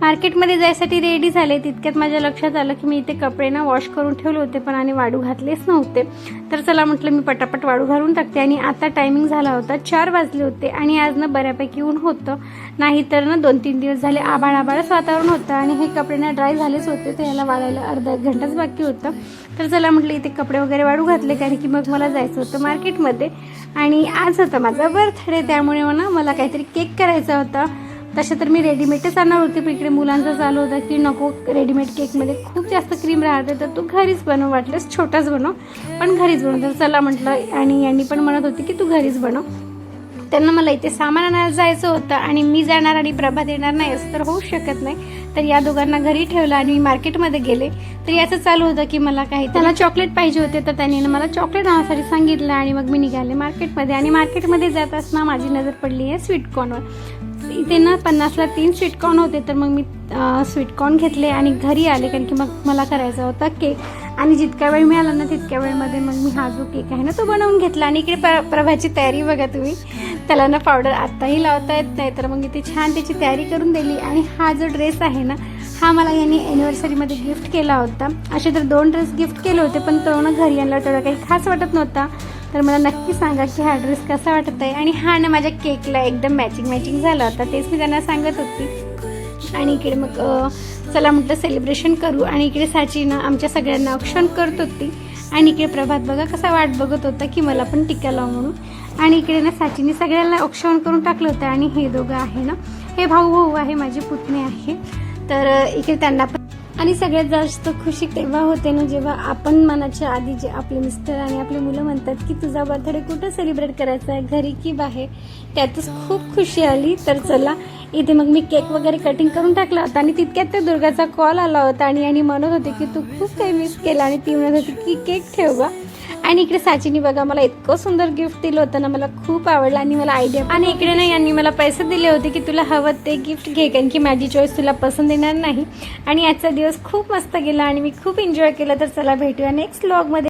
मार्केटमध्ये जायसाठी रेडी झाले. तितक्यात माझ्या लक्षात आलं की मी इथे कपडे ना वॉश करून ठेवले होते पण आणि वाळू घातलेच नव्हते. तर चला म्हटलं मी पटापट वाळू घालून टाकते. आणि आता टायमिंग झाला होता 4 वाजले होते आणि आज ना बऱ्यापैकी ऊन होतं. नाही तर ना 2-3 दिवस झाले आभाळच वातावरण होतं आणि हे कपडे ना ड्राय झालेच होते. तर याला वाळायला अर्धा एक घंटाच बाकी होता. तर चला म्हटलं इथे कपडे वगैरे वाळू घातले कारण की मग मला जायचं होतं मार्केटमध्ये. आणि आज होता माझा बर्थडे, त्यामुळे मला काहीतरी केक करायचा होता. तसं तर मी रेडीमेडच आणणार होते पण इकडे मुलांचा चालू होता की नको, रेडीमेड केकमध्ये खूप जास्त क्रीम राहते तर तू घरीच बनव, वाटलंस छोटाच बनव पण घरीच बनव. तर चला म्हटलं. आणि यांनी पण म्हणत होती की तू घरीच बनव. त्यांना मला इथे सामान आणायला जायचं होतं आणि मी जाणार आणि प्रभात येणार नाही असं तर होऊ शकत नाही. तर या दोघांना घरी ठेवलं आणि मी मार्केटमध्ये गेले. तर याचं चालू होतं की मला काही त्याला चॉकलेट पाहिजे होते तर त्यांनी मला चॉकलेट आणण्यासाठी सांगितलं आणि मग मी निघाले मार्केटमध्ये. आणि मार्केटमध्ये जात असताना माझी नजर पडली आहे स्वीटकॉर्नवर. इथे ना 50ला 3 स्वीटकॉर्न होते. तर मग मी स्वीटकॉर्न घेतले आणि घरी आले कारण की मग मला करायचा होता केक. आणि जितका वेळ मिळाला ना तितक्या वेळमध्ये मग मी हा जो केक आहे ना तो बनवून घेतला. आणि इकडे प्रभाची तयारी बघा तुम्ही, त्याला ना पावडर आत्ताही लावता येत नाही तर मग इथे छान त्याची तयारी करून दिली. आणि हा जो ड्रेस आहे ना हा मला यांनी ॲनिव्हर्सरीमध्ये गिफ्ट केला होता. असे तर 2 ड्रेस गिफ्ट केले होते पण तो ना घरी आणला तेवढा काही खास वाटत नव्हता. तर मला नक्की सांगा की हा ड्रेस कसा वाटत आहे. आणि हा ना माझ्या केकला एकदम मॅचिंग झाला होता, तेच मी त्यांना सांगत होती. आणि इकडे मग चला म्हटलं सेलिब्रेशन करू. आणि इकडे साची ना आमच्या सगळ्यांना औक्षण करत होती. आणि इकडे प्रभात बघा कसा वाट बघत होता की मला पण टिक्का लाव म्हणून. आणि इकडे ना साचीने सगळ्यांना औक्षण करून टाकलं होतं. आणि हे दोघं आहे ना हे भाऊ आहे, माझी पुतणी आहे. तर इकडे त्यांना पण. आणि सगळ्यात जास्त खुशी तेव्हा होते ना जेव्हा आपण मनाच्या आधी जे आपले मिस्टर आणि आपली मुलं म्हणतात की तुझा बर्थडे कुठं सेलिब्रेट करायचा आहे, घरी की बाहेर. त्यातच खूप खुशी आली. तर चला इथे मग मी केक वगैरे कटिंग करून टाकला होता. आणि तितक्यात त्या दुर्गाचा कॉल आला होता आणि म्हणत होते की तू खूप काही मिस केला. आणि ती म्हणत होती की केक ठेव बा. आणि इकडे साचीनी बघा मला इतकं सुंदर गिफ्ट दिलं होतं ना, मला खूप आवडलं आणि मला आयडिया. आणि इकडे ना यांनी मला पैसे दिले होते की तुला हवं ते गिफ्ट घे कारण की माझी चॉईस तुला पसंत येणार नाही. आणि आजचा दिवस खूप मस्त गेला आणि मी खूप एन्जॉय केलं. तर चला भेटूया नेक्स्ट व्लॉगमध्ये.